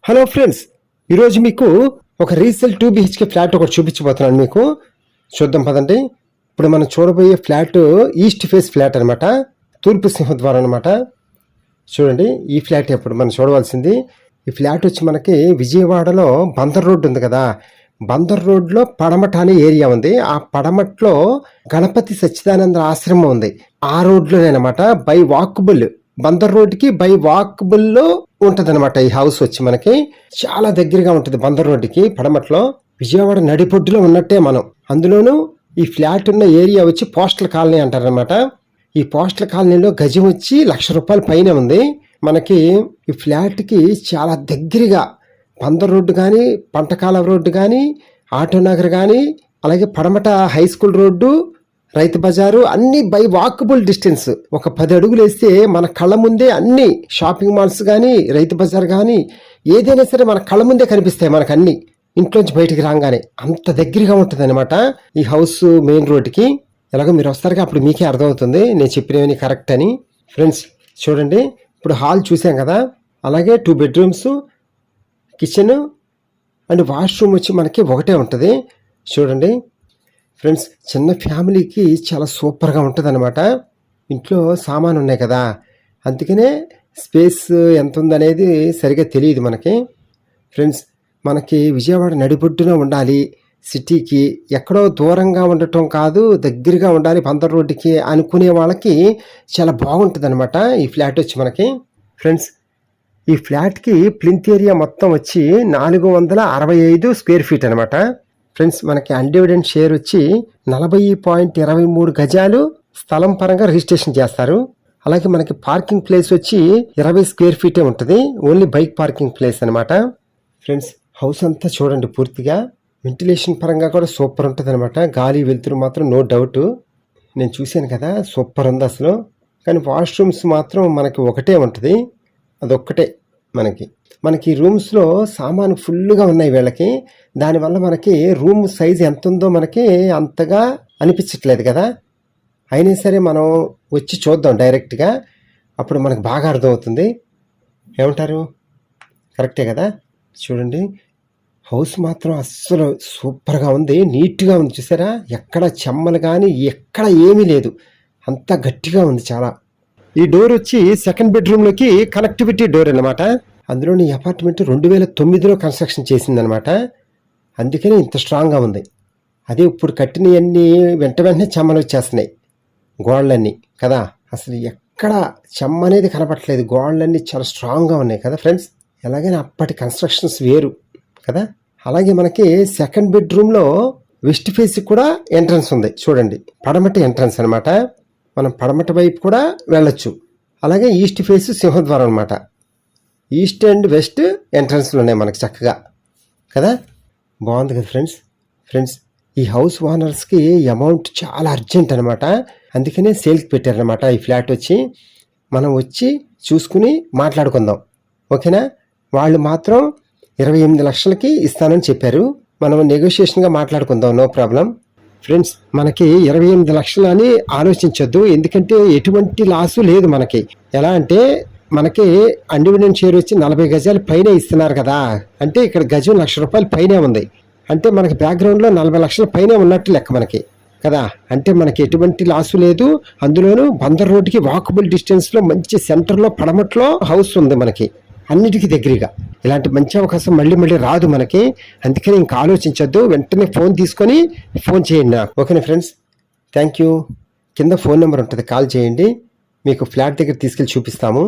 Hello friends, ఈరోజు మీకు ఒక రీసేల్ 2 BHK ఫ్లాట్ ఒకటి చూపించబోతున్నాను. మీకు చూద్దాం పదండి. ఇప్పుడు మనం చూడబోయే ఫ్లాట్ ఈస్ట్ ఫేస్ ఫ్లాట్ అనమాట, తూర్పు సింహద్వారం అనమాట. చూడండి, ఈ ఫ్లాట్ ఇప్పుడు మనం చూడవలసింది. ఈ ఫ్లాట్ వచ్చి మనకి విజయవాడలో బందర్ రోడ్డు ఉంది కదా, బందర్ రోడ్లో పడమట అనే ఏరియా ఉంది. ఆ పడమట్లో గణపతి సచ్చిదానంద ఆశ్రమం ఉంది. ఆ రోడ్లోనేనమాట, బై వాకబుల్, బందర్ రోడ్డుకి బై వాకబుల్లో ఉంటుంది అనమాట. ఈ హౌస్ వచ్చి మనకి చాలా దగ్గరగా ఉంటుంది బందర్ రోడ్డుకి, పడమట్లో. విజయవాడ నడిపొడ్డులో ఉన్నట్టే మనం. అందులోనూ ఈ ఫ్లాట్ ఉన్న ఏరియా వచ్చి పోస్టల్ కాలనీ అంటారనమాట. ఈ పోస్టల్ కాలనీలో గజం వచ్చి ₹1,00,000 పైన ఉంది. మనకి ఈ ఫ్లాట్కి చాలా దగ్గరగా బందర్ రోడ్డు కానీ, పంటకాల రోడ్డు కానీ, ఆటోనగర్ కానీ, అలాగే పడమట హై స్కూల్ రోడ్డు, రైతు బజారు అన్ని బై వాకబుల్ డిస్టెన్స్. ఒక 10 అడుగులు వేస్తే మన కళ్ళ ముందే అన్ని షాపింగ్ మాల్స్ కానీ, రైతు బజార్ కానీ, ఏదైనా సరే మన కళ్ళ ముందే కనిపిస్తాయి మనకు అన్ని. ఇంట్లోంచి బయటికి రాగానే అంత దగ్గరగా ఉంటుంది అనమాట ఈ హౌస్ మెయిన్ రోడ్డుకి. ఎలాగో మీరు వస్తారుగా, అప్పుడు మీకే అర్థమవుతుంది నేను చెప్పినవన్నీ కరెక్ట్ అని. ఫ్రెండ్స్ చూడండి, ఇప్పుడు హాల్ చూసాం కదా, అలాగే 2 బెడ్రూమ్స్, కిచెన్ అండ్ వాష్రూమ్ వచ్చి మనకి ఒకటే ఉంటుంది. చూడండి ఫ్రెండ్స్, చిన్న ఫ్యామిలీకి చాలా సూపర్గా ఉంటుంది అనమాట. ఇంట్లో సామాను ఉన్నాయి కదా, అందుకనే స్పేస్ ఎంత ఉందనేది సరిగా తెలియదు మనకి. ఫ్రెండ్స్, మనకి విజయవాడ నడిబొడ్డున ఉండాలి, సిటీకి ఎక్కడో దూరంగా ఉండటం కాదు, దగ్గరగా ఉండాలి బందర్ రోడ్డుకి అనుకునే వాళ్ళకి చాలా బాగుంటుంది అనమాట ఈ ఫ్లాట్ వచ్చి మనకి. ఫ్రెండ్స్, ఈ ఫ్లాట్కి ప్లింత్ ఏరియా మొత్తం వచ్చి 465 స్క్వేర్ ఫీట్ అనమాట. ఫ్రెండ్స్, మనకి అన్డివిడెంట్ షేర్ వచ్చి 40.23 గజాలు స్థలం పరంగా రిజిస్ట్రేషన్ చేస్తారు. అలాగే మనకి పార్కింగ్ ప్లేస్ వచ్చి 20 స్క్వేర్ ఫీటే ఉంటుంది, ఓన్లీ బైక్ పార్కింగ్ ప్లేస్ అనమాట. ఫ్రెండ్స్, హౌస్ అంతా చూడండి, పూర్తిగా వెంటిలేషన్ పరంగా కూడా సూపర్ ఉంటుంది అనమాట. గాలి వెలుతురు మాత్రం నో డౌట్. నేను చూశాను కదా, సూపర్ ఉంది అసలు. కానీ వాష్రూమ్స్ మాత్రం మనకి ఒకటే ఉంటుంది, అదొక్కటే మనకి రూమ్స్లో సామాను ఫుల్గా ఉన్నాయి వీళ్ళకి. దానివల్ల మనకి రూమ్ సైజ్ ఎంత ఉందో మనకి అంతగా అనిపించట్లేదు కదా. అయినా సరే మనం వచ్చి చూద్దాం డైరెక్ట్గా, అప్పుడు మనకు బాగా అర్థమవుతుంది. ఏమంటారు? కరెక్టే కదా. చూడండి, హౌస్ మాత్రం అస్సలు సూపర్గా ఉంది, నీట్గా ఉంది. చూసారా, ఎక్కడ చెమ్మలు కానీ ఎక్కడ ఏమీ లేదు, అంతా గట్టిగా ఉంది చాలా. ఈ డోర్ వచ్చి సెకండ్ బెడ్రూమ్లోకి కనెక్టివిటీ డోర్ అనమాట. అందులోని అపార్ట్మెంట్ 2009లో కన్స్ట్రక్షన్ చేసిందనమాట, అందుకని ఇంత స్ట్రాంగ్గా ఉంది. అదే ఇప్పుడు కట్టినవన్నీ వెంటనే చెమ్మలు వచ్చేస్తున్నాయి గోడలన్నీ కదా. అసలు ఎక్కడ చెమ్మ అనేది కనపట్లేదు, గోడలన్నీ చాలా స్ట్రాంగ్గా ఉన్నాయి కదా ఫ్రెండ్స్. ఎలాగైనా అప్పటి కన్స్ట్రక్షన్స్ వేరు కదా. అలాగే మనకి సెకండ్ బెడ్రూమ్లో వెస్ట్ ఫేస్కి కూడా ఎంట్రన్స్ ఉంది. చూడండి, పడమటి ఎంట్రన్స్ అనమాట, మనం పడమటి వైపు కూడా వెళ్ళొచ్చు. అలాగే ఈస్ట్ ఫేస్ సింహద్వారం అనమాట. ఈస్ట్ అండ్ వెస్ట్ ఎంట్రన్స్లు ఉన్నాయి మనకి చక్కగా కదా. బాగుంది కదా ఫ్రెండ్స్, ఈ హౌస్ ఓనర్స్కి అమౌంట్ చాలా అర్జెంట్ అనమాట, అందుకనే సేల్కి పెట్టారనమాట ఈ ఫ్లాట్ వచ్చి. మనం వచ్చి చూసుకుని మాట్లాడుకుందాం, ఓకేనా. వాళ్ళు మాత్రం 28 లక్షలకి ఇస్తానని చెప్పారు. మనం నెగోషియేషన్గా మాట్లాడుకుందాం, నో ప్రాబ్లం. ఫ్రెండ్స్, మనకి 28 లక్షలు అని ఆలోచించొద్దు, ఎందుకంటే ఎటువంటి లాసు లేదు మనకి. ఎలా అంటే మనకి అన్డివిడెంట్ షేర్ వచ్చి 40 గజాలు పైన ఇస్తున్నారు కదా, అంటే ఇక్కడ గజం ₹1,00,000 పైనే ఉంది, అంటే మనకి బ్యాక్గ్రౌండ్లో 40 లక్షల పైనే ఉన్నట్టు లెక్క మనకి కదా. అంటే మనకి ఎటువంటి లాసు లేదు. అందులోనూ బందర్ రోడ్డుకి వాకబుల్ డిస్టెన్స్లో మంచి సెంటర్లో పడమట్లో హౌస్ ఉంది మనకి, అన్నిటికీ దగ్గరగా. ఇలాంటి మంచి అవకాశం మళ్ళీ రాదు మనకి, అందుకని ఇంకా ఆలోచించొద్దు, వెంటనే ఫోన్ తీసుకొని ఫోన్ చేయండి నాకు, ఓకేనా ఫ్రెండ్స్. Thank you. కింద ఫోన్ నెంబర్ ఉంటుంది, కాల్ చేయండి, మీకు ఫ్లాట్ దగ్గర తీసుకెళ్ళి చూపిస్తాము,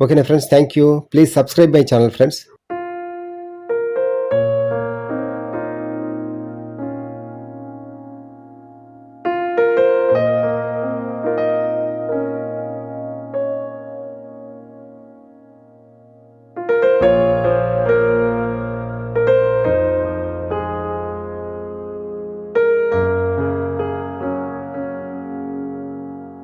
ఓకేనా friends. Thank you. Please subscribe my channel friends.